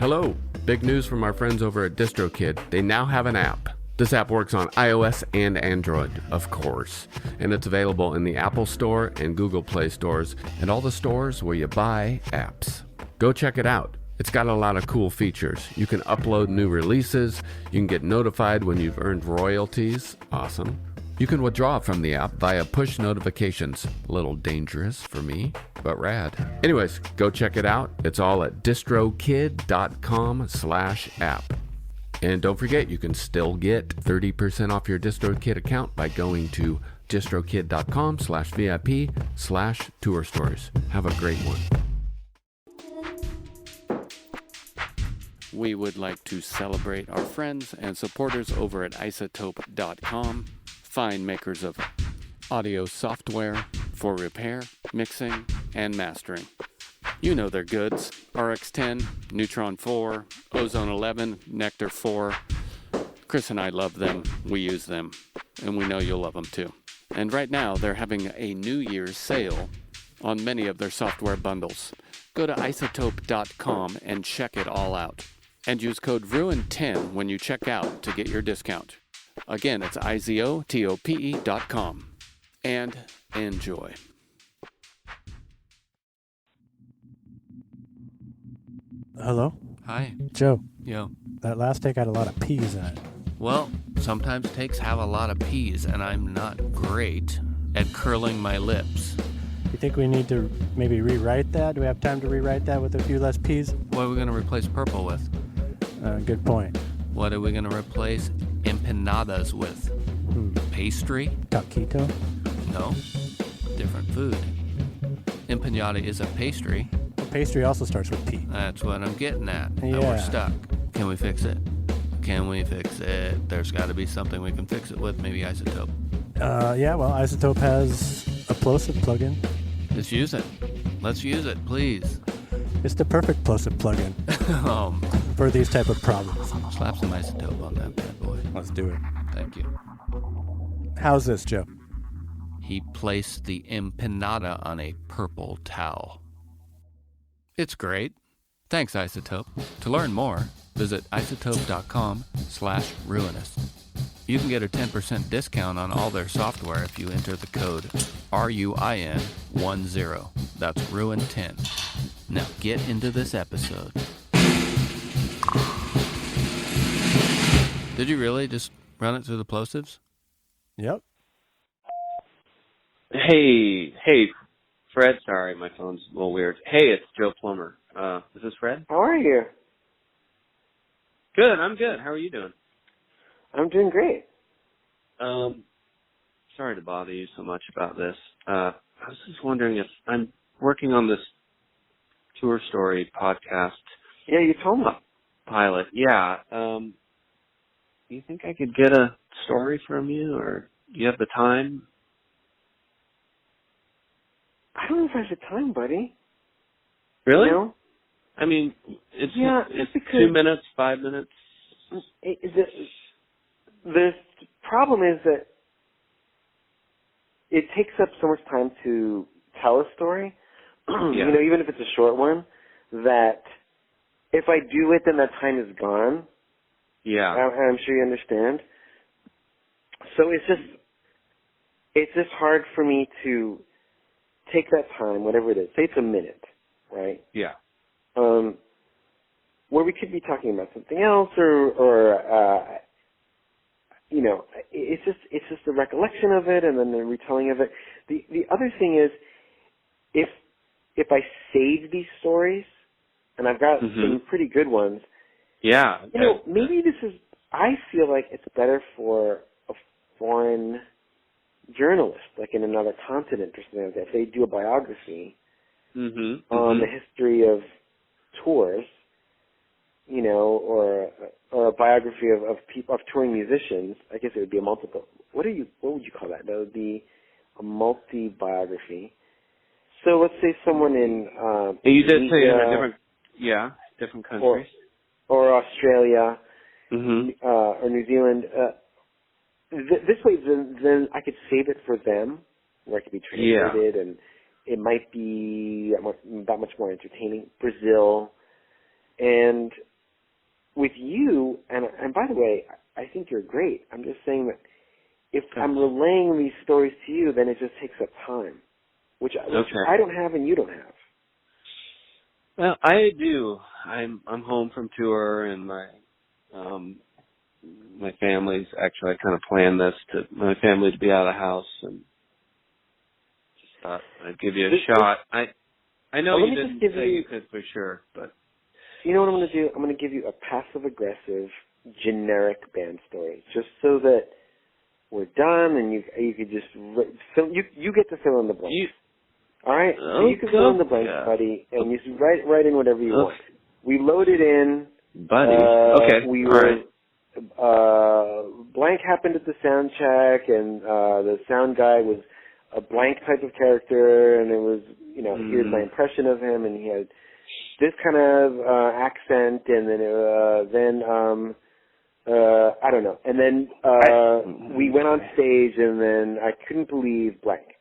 Hello. Big news from our friends over at Distrokid. They now have an app. This app works on iOS and Android, of course, and it's available in the Apple Store and Google Play stores and all the stores where you buy apps. Go check it out. It's got a lot of cool features. You can upload new releases. You can get notified when you've earned royalties. Awesome. You can withdraw from the app via push notifications. A little dangerous for me, but rad. Anyways, go check it out. It's all at distrokid.com/app. And don't forget, you can still get 30% off your Distrokid account by going to distrokid.com/VIP/tour stories. Have a great one. We would like to celebrate our friends and supporters over at Izotope.com. Fine makers of audio software for repair, mixing, and mastering. You know their goods: RX10, Neutron 4, Ozone 11, Nectar 4. Chris and I love them, we use them, and we know you'll love them too. And right now they're having a New Year's sale on many of their software bundles. Go to isotope.com and check it all out. And use code RUIN10 when you check out to get your discount. Again, it's izotope.com. And enjoy. Hello? Hi. Joe, Yo. that last take had a lot of P's in it. Well, sometimes takes have a lot of P's, and I'm not great at curling my lips. You think we need to maybe rewrite that? Do we have time to rewrite that with a few less P's? What are we going to replace purple with? Good point. What are we going to replace empanadas with? Pastry? Taquito? No. Different food. Empanada is a pastry. Well, pastry also starts with P. That's what I'm getting at. Yeah. And we're stuck. Can we fix it? Can we fix it? There's got to be something we can fix it with. Maybe Izotope. Yeah, well, Izotope has a plosive plugin. Let's use it. Let's use it, please. It's the perfect plosive plugin for these type of problems. Slap some Izotope on that bad boy. Let's do it. Thank you. How's this, Joe? He placed the empanada on a purple towel. It's great. Thanks, Izotope. To learn more, visit izotope.com/ruinous. You can get a 10% discount on all their software if you enter the code RUIN10. That's RUIN10. Now get into this episode. Did you really just run it through the plosives? Yep. Hey, Fred. Sorry, my phone's a little weird. Hey, it's Joe Plummer. Is this Fred? How are you? Good, I'm good. How are you doing? I'm doing great. Sorry to bother you so much about this. I was just wondering if I'm working on this Tour Story podcast. Yeah, you told me. Pilot. Yeah. Do you think I could get a story from you, or do you have the time? I don't know if I have the time, buddy. Really? You know? I mean, it's 2 minutes, 5 minutes. The problem is that it takes up so much time to tell a story, Yeah. you know, even if it's a short one, that if I do it, then that time is gone. Yeah. I'm sure you understand. So it's just hard for me to take that time, whatever it is. Say it's a minute, right? Yeah. Where we could be talking about something else, or you know, it's just the recollection of it and then the retelling of it. The other thing is, if I save these stories, and I've got some pretty good ones. Yeah. You know, maybe I feel like it's better for a foreign journalist, like in another continent or something like that. If they do a biography on the history of tours, you know, or a biography of touring musicians, I guess it would be a multiple. What would you call that? That would be a multi-biography. So let's say someone in you did say in a different countries, or Australia, or New Zealand. This way, then I could save it for them, where it could be translated, and it might be that much more entertaining. Brazil, and with you, and by the way, I think you're great. I'm just saying that if I'm relaying these stories to you, then it just takes up time, which I don't have and you don't have. Well, I do. I'm home from tour, and my family's actually, I kind of planned this my family to be out of the house, and just thought I'd give you a shot. I know you didn't say you could for sure, but you know what I'm going to do? I'm going to give you a passive-aggressive, generic band story, just so that we're done, and you could just you get to fill in the blanks. All right, so you can fill in the blanks, buddy, and you can write in whatever you want. We loaded in, buddy. Okay, we all were. right. Blank happened at the sound check, and the sound guy was a blank type of character, and it was, here's my impression of him, and he had this kind of accent, and then I don't know, and then we went on stage, and then I couldn't believe blank.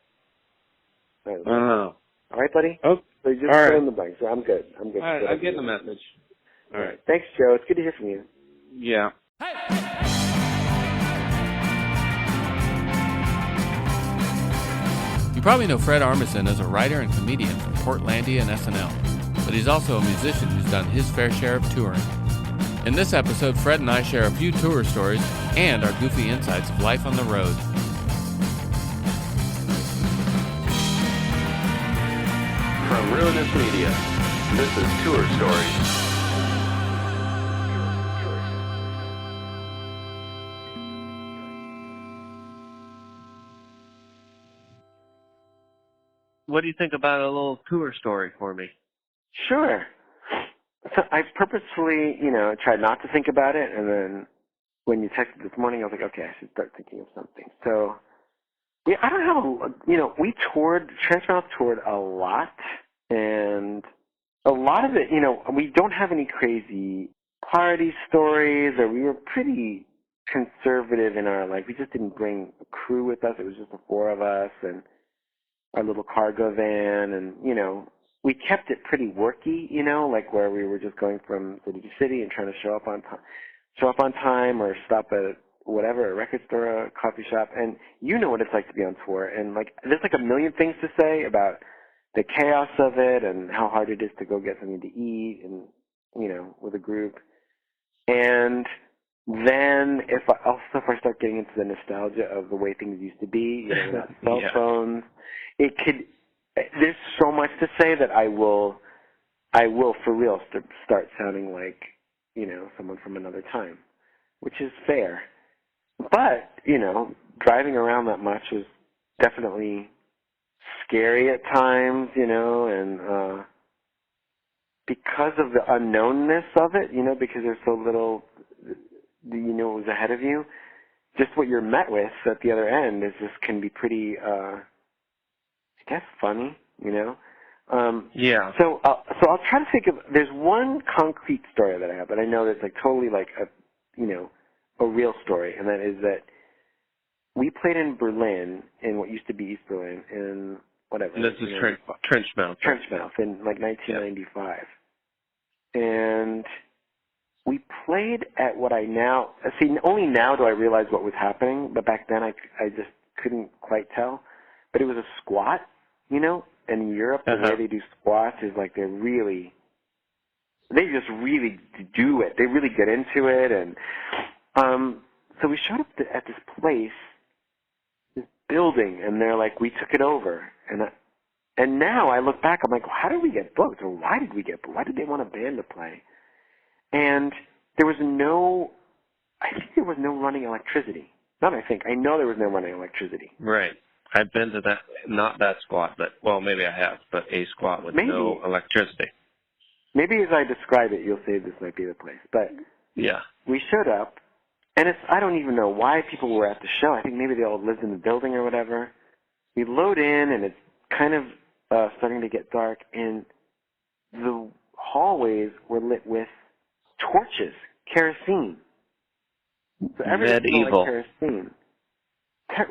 All right, buddy? Oh, so just fill in the blanks. So I'm good. All right, I'm getting the message. All right. Thanks, Joe. It's good to hear from you. Yeah. You probably know Fred Armisen as a writer and comedian from Portlandia and SNL, but he's also a musician who's done his fair share of touring. In this episode, Fred and I share a few tour stories and our goofy insights of life on the road. From Ruinous Media, this is Tour Stories. What do you think about a little tour story for me? Sure. So I purposefully, tried not to think about it, and then when you texted this morning, I was like, okay, I should start thinking of something. So, yeah, I don't have, we toured, Transmouth toured a lot, and a lot of it, we don't have any crazy party stories, or we were pretty conservative in our, we just didn't bring a crew with us. It was just the four of us, and our little cargo van, and, we kept it pretty worky, where we were just going from city to city and trying to show up on time or stop at whatever, a record store, a coffee shop. And you know what it's like to be on tour. And there's a million things to say about the chaos of it and how hard it is to go get something to eat and, with a group. And then if I start getting into the nostalgia of the way things used to be, without cell phones, there's so much to say that I will for real start sounding like, someone from another time, which is fair. But, driving around that much was definitely scary at times, and because of the unknownness of it, because there's so little, what was ahead of you, just what you're met with at the other end can be pretty, I guess, funny, Yeah. So I'll try to think of. There's one concrete story that I have, but I know that's totally a real story, and that is that we played in Berlin, in what used to be East Berlin, in whatever. And this is Trenchmouth. Trenchmouth in 1995, and we played at what I now see. Only now do I realize what was happening, but back then I just couldn't quite tell. But it was a squat, And in Europe, the way they do squats is they just really do it. They really get into it. And so we showed up at this place, this building, and they're like, we took it over. And now I look back, I'm like, well, how did we get booked? Or why did we get booked? Why did they want a band to play? And there was no running electricity. Not I think. I know there was no running electricity. Right. I've been to that, not that squat, but, well, maybe I have, but a squat with no electricity. Maybe as I describe it, you'll say this might be the place. But yeah, we showed up, and I don't even know why people were at the show. I think maybe they all lived in the building or whatever. We load in, and it's kind of starting to get dark, and the hallways were lit with torches, kerosene. So everything smelled like kerosene.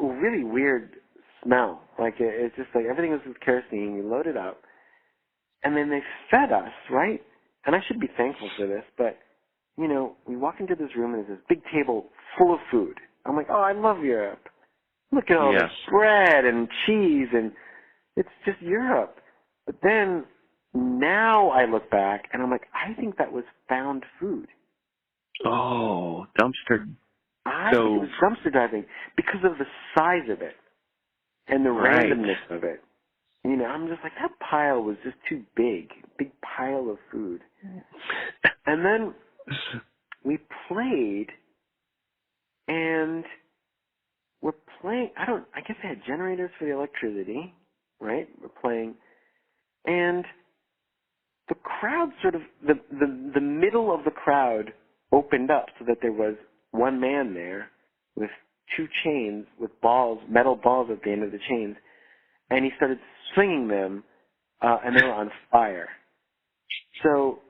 Really weird smell. It's just everything was with kerosene. We loaded up, and then they fed us, right? And I should be thankful for this, but we walk into this room and there's this big table full of food. I'm like, oh, I love Europe. Look at all this bread and cheese, and it's just Europe. But then now I look back and I'm like, I think that was found food. Oh, dumpster. I think it was dumpster diving because of the size of it and the randomness of it. I'm just like, that pile was just too big pile of food. And then we played, and we're playing, I guess they had generators for the electricity, right? We're playing, and the crowd sort of, the middle of the crowd opened up so that there was one man there with two chains with balls, metal balls at the end of the chains, and he started swinging them, and they were on fire. So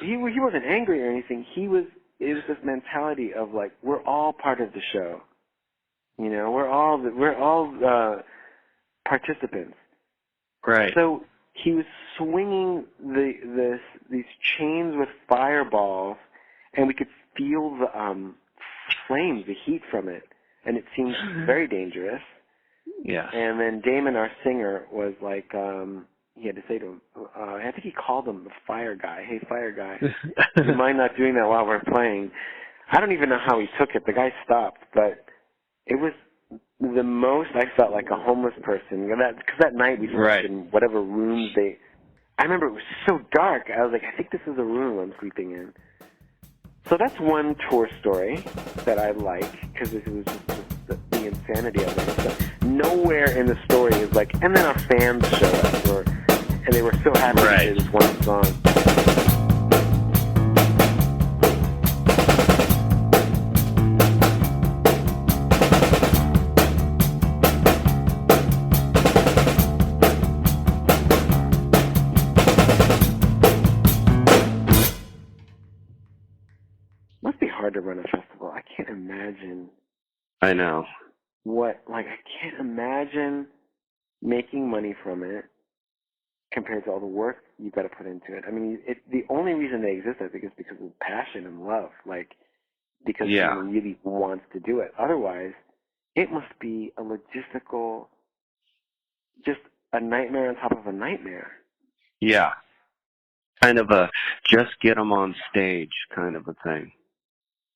he wasn't angry or anything. It was this mentality of like, we're all part of the show. We're all participants. Right. So he was swinging these chains with fireballs, and we could feel the flames, the heat from it, and it seemed very dangerous. Yeah. And then Damon, our singer, was like, he had to say to him, I think he called him the fire guy. Hey, fire guy, you mind not doing that while we're playing? I don't even know how he took it. The guy stopped, but it was the most I felt like a homeless person. Because that night we slept in whatever rooms I remember it was so dark. I was like, I think this is a room I'm sleeping in. So that's one tour story that I like, because it was just the insanity of it. So nowhere in the story is like, and then our fans showed up, and they were so happy to hear this one song. Must be hard to run a festival. I can't imagine. I know. I can't imagine making money from it compared to all the work you've got to put into it. I mean, the only reason they exist, I think, is because of passion and love, because someone really wants to do it. Otherwise, it must be a logistical, just a nightmare on top of a nightmare. Yeah. Kind of a just get them on stage kind of a thing.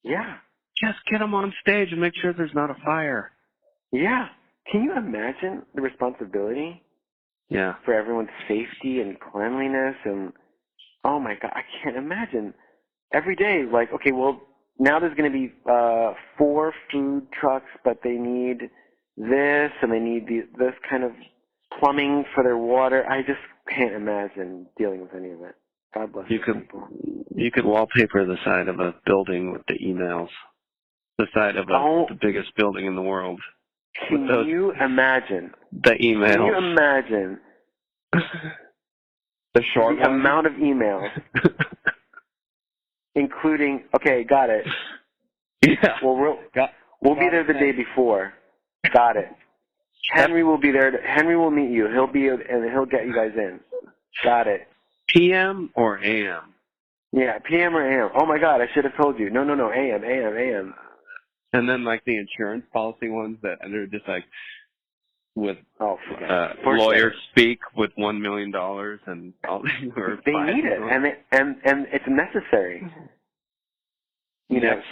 Yeah. Just get them on stage and make sure there's not a fire. Yeah. Can you imagine the responsibility? Yeah. For everyone's safety and cleanliness, and oh my God, I can't imagine. Every day, like, okay, well, now there's going to be 4 food trucks, but they need this, and they need this kind of plumbing for their water. I just can't imagine dealing with any of it. God bless people. You could wallpaper the side of a building with the emails. The side of the biggest building in the world. Can you imagine? The emails. Can you imagine the amount of emails, including, okay, got it. Yeah. Well, we'll be there the day before. Got it. Henry will be there. Henry will meet you. He'll get you guys in. Got it. PM or AM? Yeah, PM or AM. Oh my God, I should have told you. No, AM. And then like the insurance policy ones that are just like with lawyers speak with $1 million and all they need it, and it's necessary.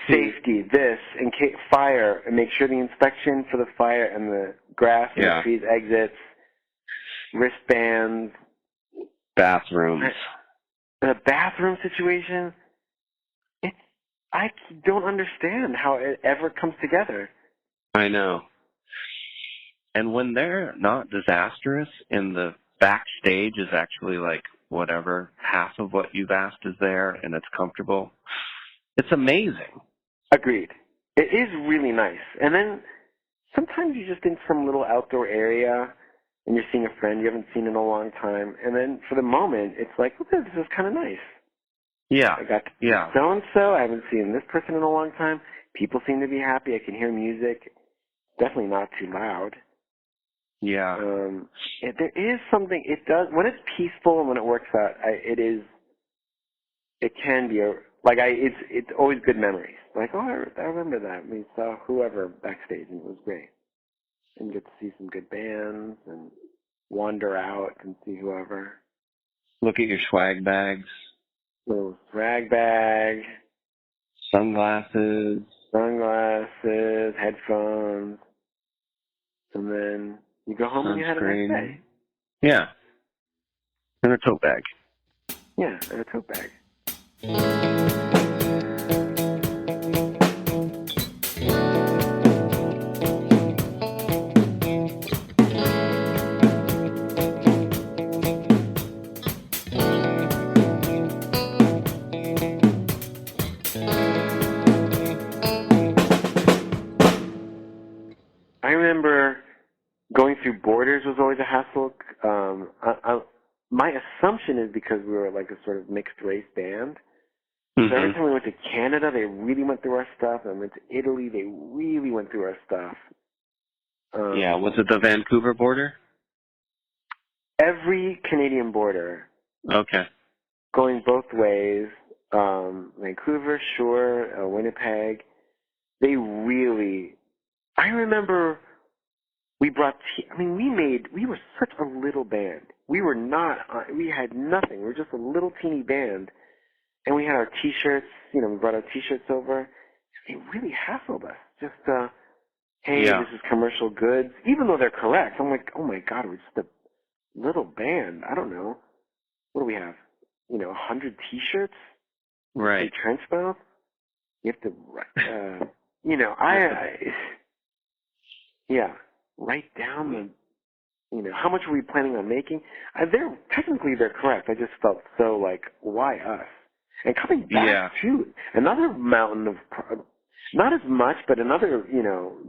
Safety, this, and fire, and make sure the inspection for the fire and the grass and the trees exits, wristbands, bathrooms. The bathroom situation. I don't understand how it ever comes together. I know. And when they're not disastrous and the backstage is actually like whatever, half of what you've asked is there and it's comfortable, it's amazing. Agreed. It is really nice. And then sometimes you're just in some little outdoor area and you're seeing a friend you haven't seen in a long time. And then for the moment, it's like, okay, this is kind of nice. Yeah. I got so-and-so. I haven't seen this person in a long time. People seem to be happy. I can hear music. Definitely not too loud. Yeah. There is something, it does, when it's peaceful and when it works out, it can be it's always good memories. Like, oh, I remember that. We saw whoever backstage, and it was great. And get to see some good bands and wander out and see whoever. Look at your swag bags. Little swag bag. Sunglasses, headphones. And then you go home and you had a nice day. Yeah. And a tote bag. Yeah, and a tote bag. I remember going through borders was always a hassle. My assumption is because we were like a sort of mixed race band. So every time we went to Canada, they really went through our stuff. And went to Italy, they really went through our stuff. Yeah, was it the Vancouver border? Every Canadian border. Okay. Going both ways. Vancouver, sure, Winnipeg. They really... I remember we brought... we were such a little band. We had nothing. We were just a little teeny band. And we had our T-shirts, we brought our T-shirts over. They really hassled us. Just, hey, this is commercial goods. Even though they're correct. I'm like, oh my God, we're just a little band. I don't know. What do we have? 100 T-shirts? Right. Trench mouth? You have to, write down the, how much were we planning on making? Technically they're correct. I just felt so like, why us? And coming back too, another mountain of, not as much, but another,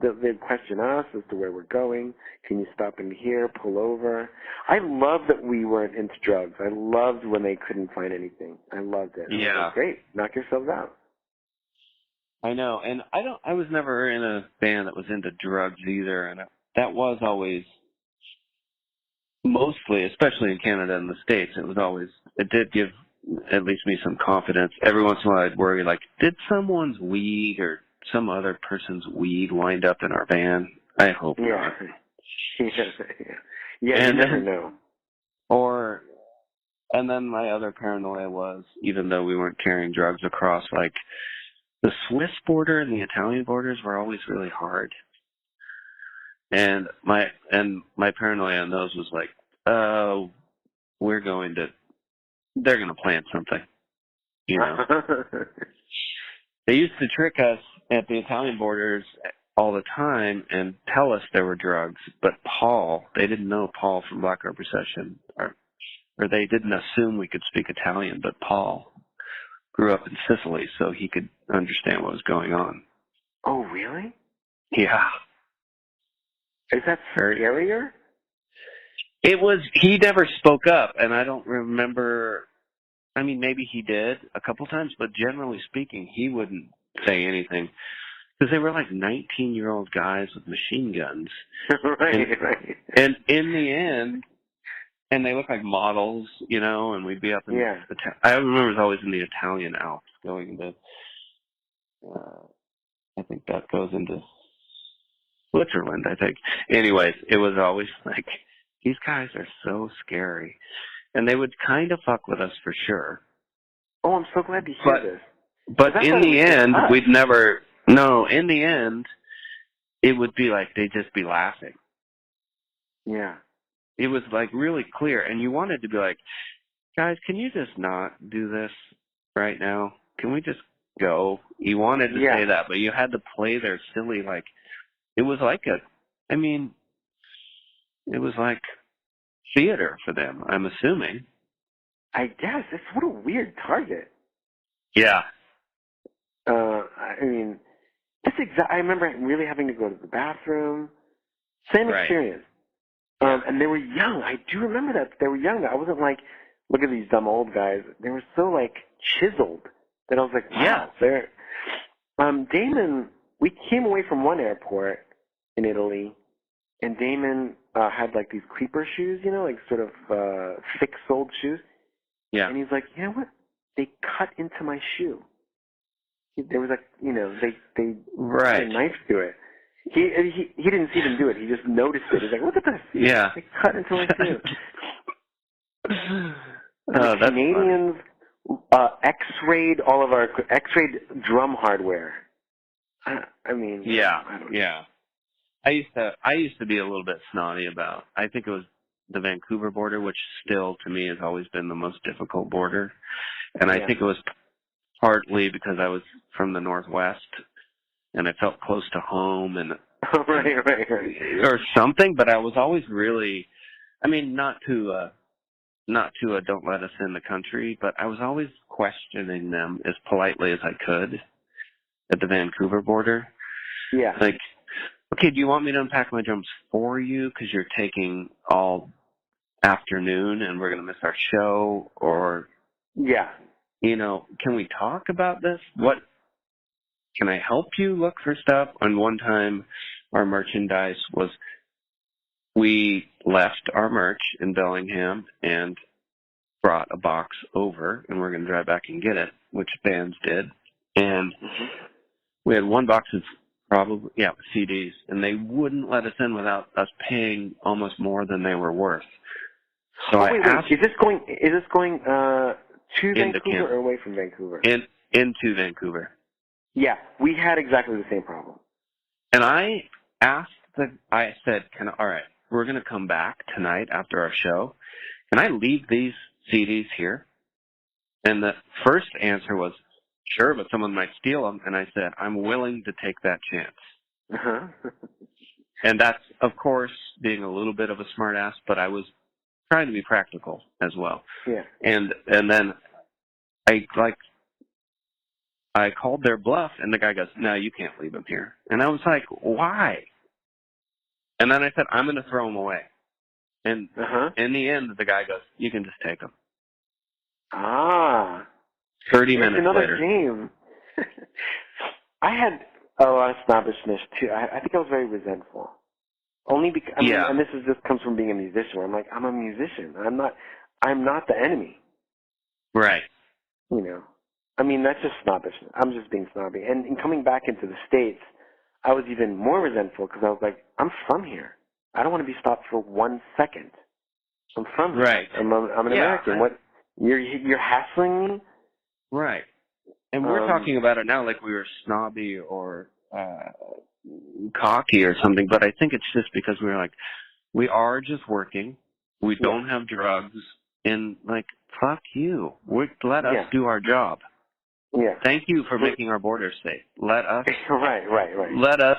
they'd question us as to where we're going. Can you stop in here, pull over? I love that we weren't into drugs. I loved when they couldn't find anything. I loved it. Yeah. I was like, great, knock yourselves out. I know, and I was never in a band that was into drugs either, and that was always, mostly, especially in Canada and the States, it did give at least me some confidence. Every once in a while I'd worry, like, did someone's weed or some other person's weed wind up in our band? I hope not. Yeah, you never know. And then my other paranoia was, even though we weren't carrying drugs across, like, the Swiss border and the Italian borders were always really hard. And my paranoia on those was like, they're going to plant something. They used to trick us at the Italian borders all the time and tell us there were drugs, but they didn't know Paul from Black Robe Recession, or they didn't assume we could speak Italian, but Paul grew up in Sicily, so he could understand what was going on. Oh, really? Yeah. Is that scarier? He never spoke up, and I don't remember, maybe he did a couple times, but generally speaking, he wouldn't say anything. Because they were like 19-year-old guys with machine guns. Right. And in the end, and they look like models, and we'd be up in I remember it was always in the Italian Alps going to, I think that goes into Switzerland, I think. Anyways, it was always like, these guys are so scary. And they would kind of fuck with us for sure. Oh, I'm so glad to hear this. But in the end, in the end, it would be like they'd just be laughing. Yeah. It was like really clear. And you wanted to be like, guys, can you just not do this right now? Can we just go? You wanted to say that, but you had to play their silly, like, it was like it was like theater for them, I'm assuming. I guess. It's what a weird target. Yeah. I remember really having to go to the bathroom. Same experience. And they were young. I do remember that. They were young. I wasn't like, look at these dumb old guys. They were so, like, chiseled that I was like, wow. They're... Damon, we came away from one airport in Italy, and Damon had, like, these creeper shoes, like sort of thick-soled shoes. Yeah. And he's like, you know what? They cut into my shoe. there was they Right. put a knife to it. He didn't see them do it. He just noticed it. He's like, look at this. Yeah. They cut into my suit. That's Canadians X-rayed all of our X-rayed drum hardware. I mean, Yeah, I don't know. yeah. I used to be a little bit snotty about. I think it was the Vancouver border, which still to me has always been the most difficult border, and I think it was partly because I was from the Northwest and I felt close to home and right. or something. But I was always really, I mean, not to don't let us in the country, but I was always questioning them as politely as I could at the Vancouver border. Yeah. Like, okay, do you want me to unpack my drums for you because you're taking all afternoon and we're going to miss our show? Or, can we talk about this? What, can I help you look for stuff? And one time our merchandise was, we left our merch in Bellingham and brought a box over and we're going to drive back and get it, which bands did. And we had one box of probably, CDs, and they wouldn't let us in without us paying almost more than they were worth. So I asked, is this going to Vancouver Canada, or away from Vancouver? Into Vancouver. Yeah, we had exactly the same problem. And I asked I said, all right, we're going to come back tonight after our show. Can I leave these CDs here? And the first answer was, sure, but someone might steal them. And I said, I'm willing to take that chance. Uh-huh. And that's, of course, being a little bit of a smart ass, but I was trying to be practical as well. Yeah. And then I called their bluff, and the guy goes, no, you can't leave them here. And I was like, why? And then I said, I'm going to throw them away. And in the end, the guy goes, you can just take them. 30 minutes another later. Game. I had a lot of snobbishness, too. I think I was very resentful. Only because, and this just comes from being a musician, where I'm like, I'm a musician. I'm not the enemy. Right. I mean, that's just snobbishness. I'm just being snobby. And in coming back into the States, I was even more resentful because I was like, I'm from here. I don't want to be stopped for 1 second. I'm from here. Right. I'm an American. What? You're hassling me? Right. And we're talking about it now like we were snobby or cocky or something, but I think it's just because we were like, we are just working. We don't have drugs. And, like, fuck you. Let us do our job. Yeah. Thank you for making our borders safe. Let us. Right. Let us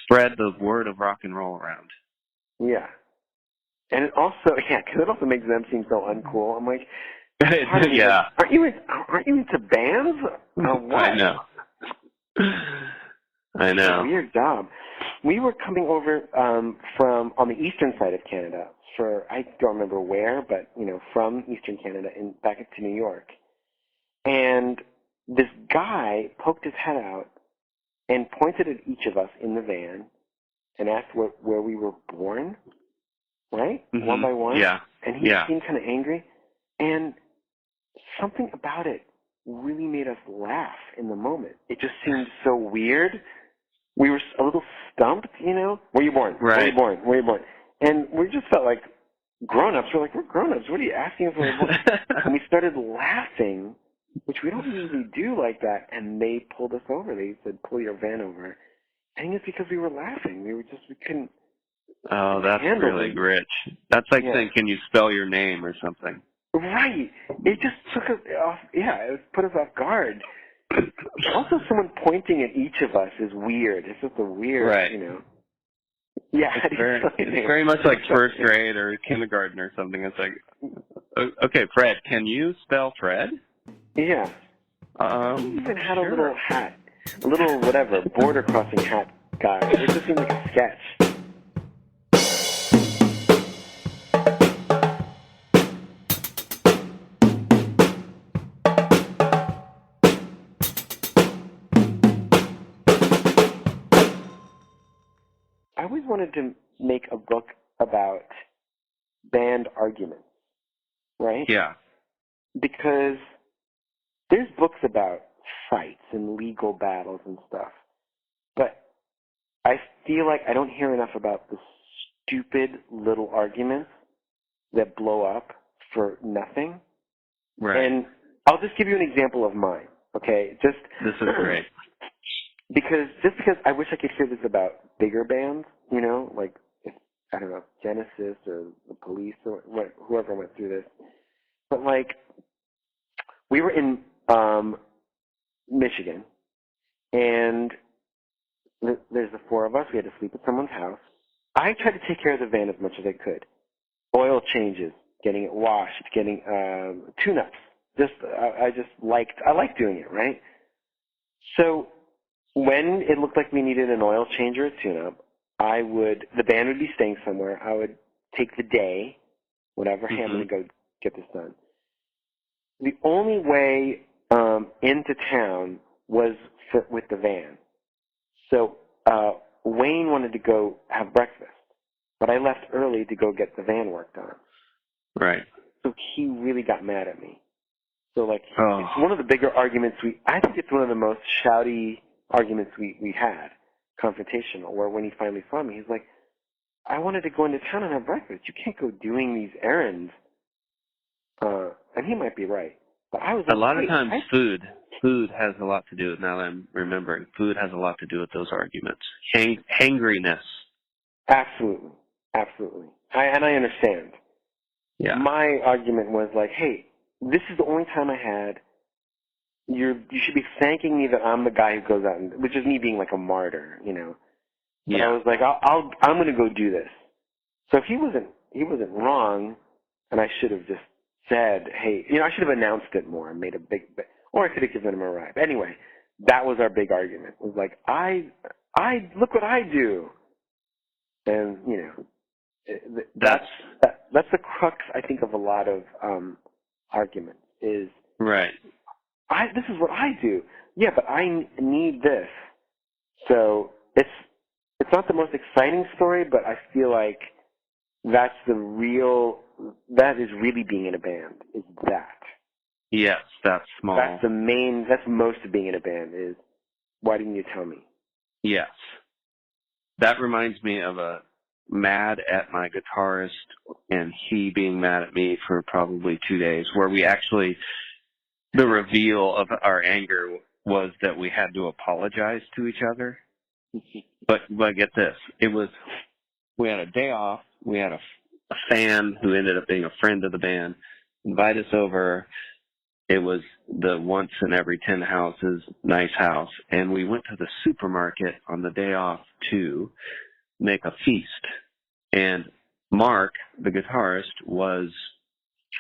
spread the word of rock and roll around. Yeah. And it also, because it also makes them seem so uncool. I'm like, yeah. Aren't you into bands? What? I know. It's a weird job. We were coming over from on the eastern side of Canada I don't remember where, but from eastern Canada and back to New York. And this guy poked his head out and pointed at each of us in the van and asked where we were born, right? Mm-hmm. One by one. Yeah. And he seemed kind of angry. And something about it really made us laugh in the moment. It just seemed so weird. We were a little stumped, Where you born? Right. Where you born? Where you born? And we just felt like grown-ups. We're like, we're grown-ups. What are you asking us where we're born? And we started laughing, which we don't usually do like that. And they pulled us over. They said, pull your van over. I think it's because we were laughing. We couldn't. Oh, that's really rich. That's like saying, can you spell your name or something? Right. It just took us off. Yeah, it put us off guard. Also, someone pointing at each of us is weird. It's just a weird, right. Yeah. It's very much like first grade or kindergarten or something. It's like, okay, Fred, can you spell Fred? Yeah. He even had a little hat, a little whatever, border crossing hat guy. It just seemed like a sketch. I always wanted to make a book about band arguments, right? Yeah. Because there's books about fights and legal battles and stuff. But I feel like I don't hear enough about the stupid little arguments that blow up for nothing. Right. And I'll just give you an example of mine, okay? This is great. Because I wish I could hear this about bigger bands, you know, like, I don't know, Genesis or the Police or whoever went through this. But, like, we were in Michigan, and there's the four of us. We had to sleep at someone's house. I tried to take care of the van as much as I could. Oil changes, getting it washed, getting tune-ups. I liked doing it, right? So when it looked like we needed an oil change or a tune-up, the band would be staying somewhere. I would take the day, whatever, hey, I'm going to go get this done. The only way into town was with the van. So Wayne wanted to go have breakfast, but I left early to go get the van worked on. Right. So he really got mad at me. So, like, it's one of the bigger arguments I think it's one of the most shouty arguments we had, confrontational, where when he finally saw me, he's like, I wanted to go into town and have breakfast. You can't go doing these errands. And he might be right. But I was like, a lot of times food has a lot to do with, now that I'm remembering, food has a lot to do with those arguments. Hangriness. Absolutely. Absolutely. I understand. Yeah. My argument was like, hey, this is the only time I had. You should be thanking me that I'm the guy who goes out, which is me being like a martyr, you know. But yeah. I was like, I'm going to go do this. So if he wasn't wrong, and I should have just said, hey, you know, I should have announced it more and made a big, or I could have given him a ride. But anyway, that was our big argument. It was like, I look what I do, and you know, that's the crux, I think, of a lot of arguments is right. This is what I do. Yeah, but I need this. So it's not the most exciting story, but I feel like that is really being in a band, is that. Yes, that's small. That's most of being in a band is, why didn't you tell me? Yes. That reminds me of a mad at my guitarist and he being mad at me for probably 2 days, where we actually, the reveal of our anger was that we had to apologize to each other. But get this, we had a day off, we had a fan who ended up being a friend of the band, invite us over. It was the once in every 10 houses nice house, and we went to the supermarket on the day off to make a feast. And Mark, the guitarist, was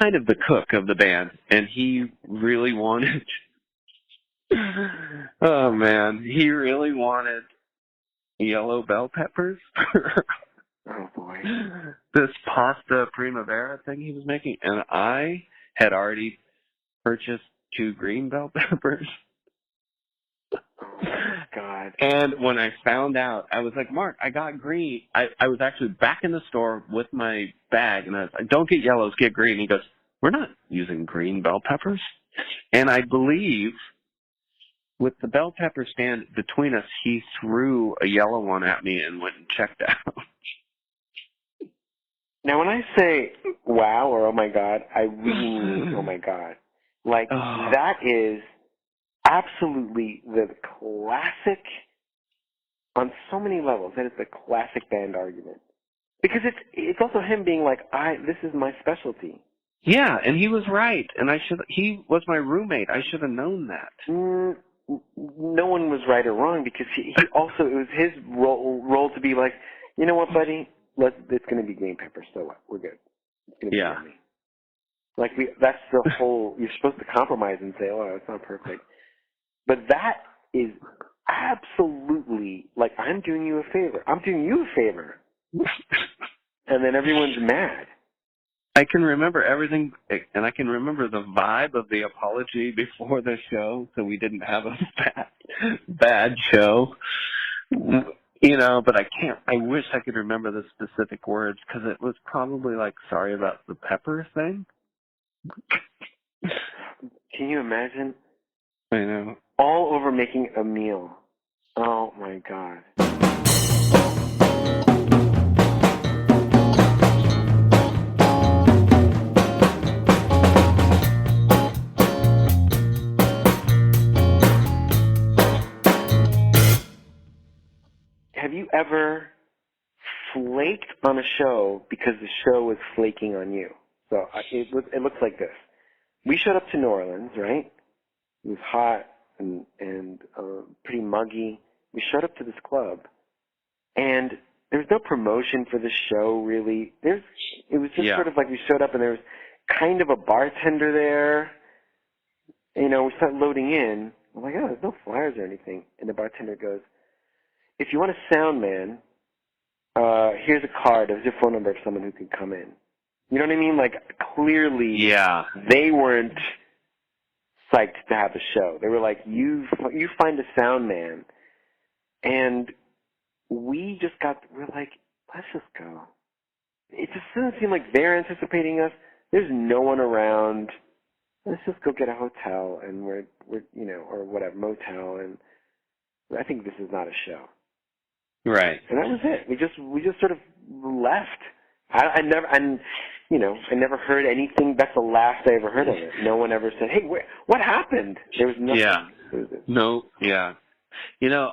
kind of the cook of the band, and he really wanted oh man, he really wanted yellow bell peppers. Oh boy. This pasta primavera thing he was making, and I had already purchased 2 green bell peppers. Oh my God. And when I found out, I was like, Mark, I got green. I was actually back in the store with my bag, and I was like, don't get yellows, get green. He goes, we're not using green bell peppers. And I believe with the bell pepper stand between us, he threw a yellow one at me and went and checked out. Now, when I say wow or oh my God, I really mean oh my God. Like, that is absolutely the classic, on so many levels, that is the classic band argument. Because it's also him being like, this is my specialty. Yeah, and he was right. And he was my roommate. I should have known that. No one was right or wrong, because he also, it was his role to be like, you know what, buddy? It's going to be green pepper, so what? We're good. It's going to be yummy. Like, that's the whole, you're supposed to compromise and say, oh, it's not perfect. But that is absolutely, like, I'm doing you a favor. I'm doing you a favor. And then everyone's mad. I can remember everything, and I can remember the vibe of the apology before the show, so we didn't have a bad show. You know, but I wish I could remember the specific words, because it was probably like, sorry about the pepper thing. Can you imagine? I know. all over making a meal. Oh my God. Have you ever flaked on a show because the show was flaking on you? So it looks like this. We showed up to New Orleans, right? It was hot and pretty muggy. We showed up to this club, and there was no promotion for the show, really. It was just sort of like we showed up, and there was kind of a bartender there. You know, we started loading in. I'm like, oh, there's no flyers or anything. And the bartender goes, if you want a sound man, here's a card. There's your phone number of someone who can come in. You know what I mean? Like, clearly, they weren't psyched to have a show. They were like, you find a sound man. And we're like, let's just go. It just doesn't seem like they're anticipating us. There's no one around. Let's just go get a hotel and we're or whatever, motel, and I think this is not a show. Right. And that was it. We just sort of left. I never heard anything. That's the last I ever heard of it. No one ever said, "Hey, what happened?" There was nothing. Yeah. No. Yeah. You know,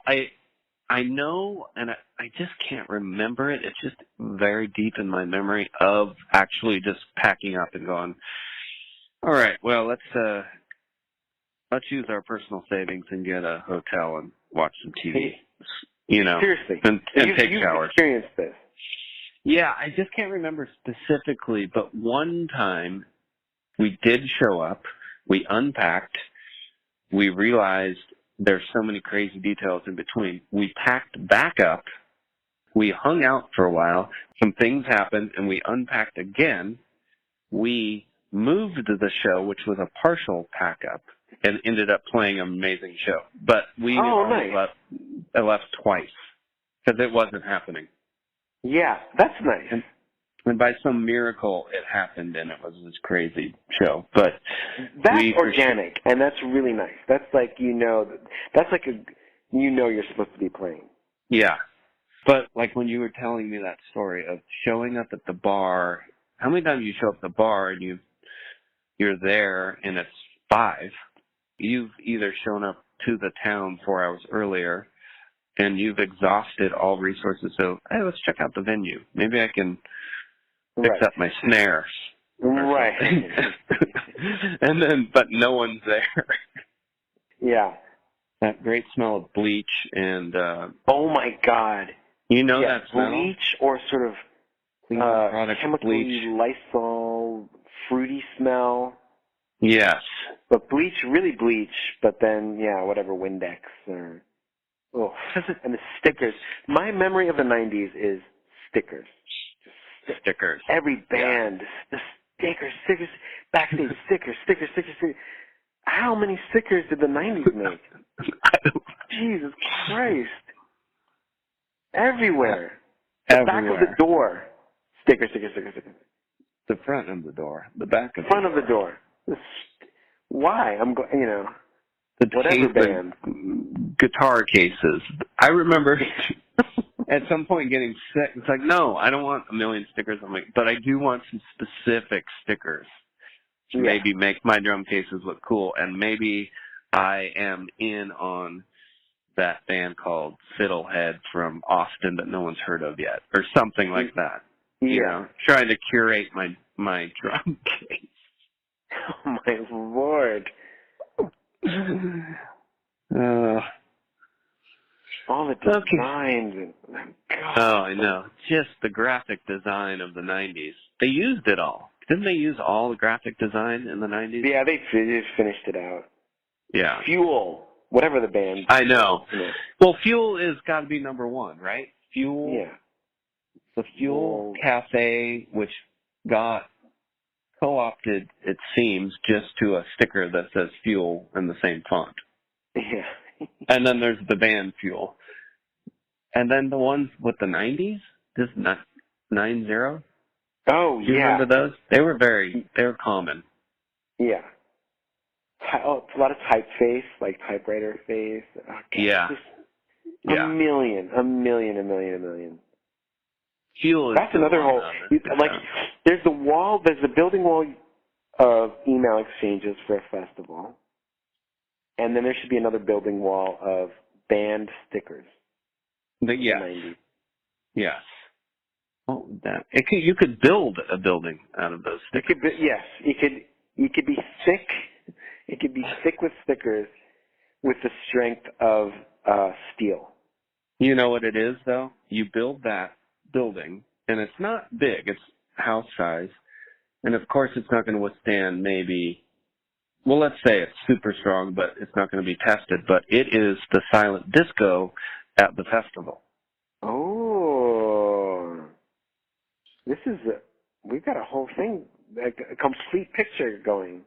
I know, and I just can't remember it. It's just very deep in my memory of actually just packing up and going, all right, well, let's use our personal savings and get a hotel and watch some TV. You know, seriously, and take you've showers. Experienced this? Yeah, I just can't remember specifically, but one time we did show up, we unpacked, we realized there's so many crazy details in between. We packed back up, we hung out for a while, some things happened, and we unpacked again. We moved the show, which was a partial pack up, and ended up playing an amazing show. But we left twice because it wasn't happening. Yeah, that's nice. And by some miracle, it happened, and it was this crazy show. But that's organic, and that's really nice. That's like you're supposed to be playing. Yeah, but like when you were telling me that story of showing up at the bar, how many times you show up at the bar and you're there and it's 5? You've either shown up to the town 4 hours earlier and you've exhausted all resources. So, hey, let's check out the venue. Maybe I can fix up my snares. Right. But no one's there. Yeah. That great smell of bleach and... oh, my God. You know that smell? Bleach or sort of chemically Lysol, fruity smell. Yes. But bleach, really bleach, but then, whatever, Windex or... Oh, and the stickers. My memory of the 90s is stickers. Just stickers. Every band, the stickers, backstage stickers. How many stickers did the 90s make? Jesus Christ. Everywhere. The back of the door. Sticker. The front of the door. The back of the front of the door. Why? I'm going, the whatever band. Guitar cases. I remember at some point getting sick. It's like, no, I don't want a million stickers on but I do want some specific stickers to maybe make my drum cases look cool. And maybe I am in on that band called Fiddlehead from Austin that no one's heard of yet, or something like that. Yeah. You know, trying to curate my drum case. Oh, my Lord. All the designs. God. Oh, I know. Just the graphic design of the 90s. They used it all. Didn't they use all the graphic design in the 90s? Yeah, they finished it out. Yeah. Fuel. Whatever the band. I know. Yeah. Well, Fuel is got to be number 1, right? Fuel. Yeah. The Fuel Cafe, which got co-opted, it seems, just to a sticker that says Fuel in the same font. Yeah. And then there's the band Fuel. And then the ones with the 90s, just 90. Oh, Do you remember those? They were common. Yeah. it's a lot of typeface, like typewriter face. Yeah. A million. Fuel is That's another whole, like, there's the building wall of email exchanges for a festival, and then there should be another building wall of band stickers. Yes. Oh, you could build a building out of those stickers. You could be thick. It could be thick with stickers with the strength of steel. You know what it is, though? You build that building, and it's not big. It's house size. And, of course, it's not going to withstand let's say it's super strong, but it's not going to be tested. But it is the silent disco at the festival. Oh. We've got a whole thing, like a complete picture going.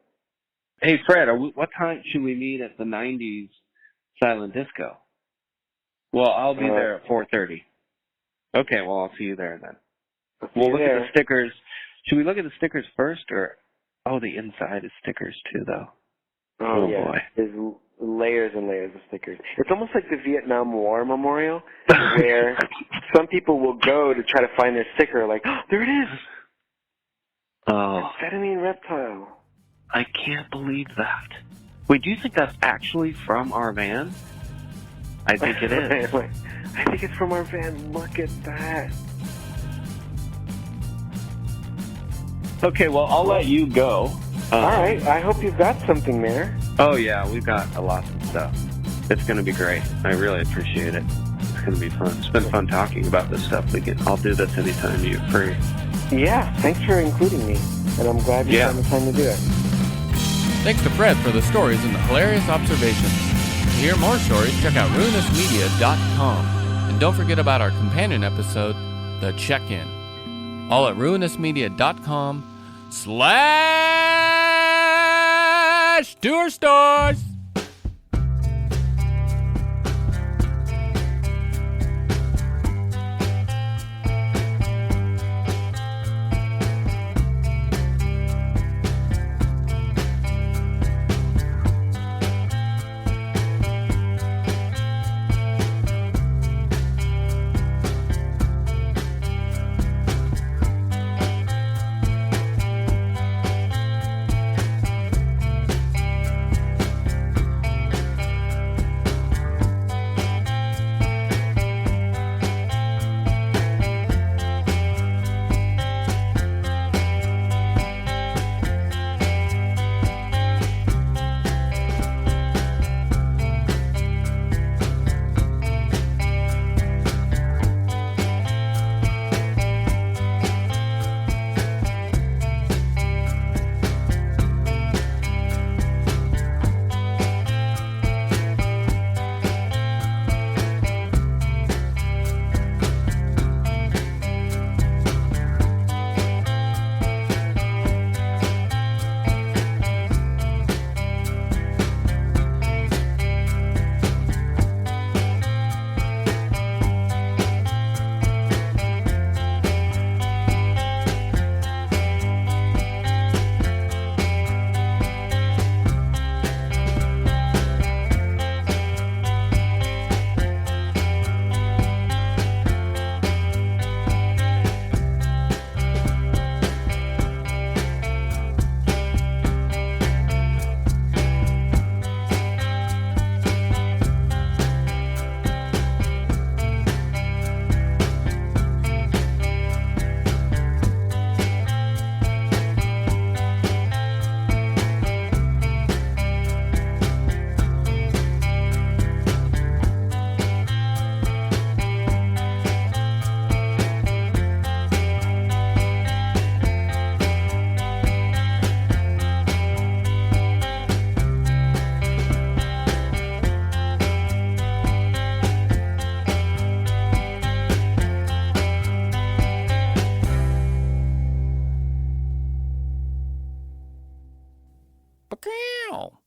Hey, Fred, what time should we meet at the 90s silent disco? Well, I'll be there at 4:30. Okay, well, I'll see you there then. We'll look at the stickers. Should we look at the stickers first, or... Oh, the inside is stickers, too, though. Oh yeah. Boy. There's layers and layers of stickers. It's almost like the Vietnam War Memorial, where some people will go to try to find their sticker, like, oh, there it is! Oh. Amphetamine reptile. I can't believe that. Wait, do you think that's actually from our van? I think it is. I think it's from our van. Look at that. Okay, well, I'll let you go. All right. I hope you've got something there. Oh, yeah. We've got a lot of stuff. It's going to be great. I really appreciate it. It's going to be fun. It's been fun talking about this stuff. I'll do this anytime you're free. Yeah. Thanks for including me. And I'm glad you found the time to do it. Thanks to Fred for the stories and the hilarious observations. To hear more stories, check out ruinousmedia.com. And don't forget about our companion episode, The Check-In. All at ruinousmedia.com/tour stores. Wow.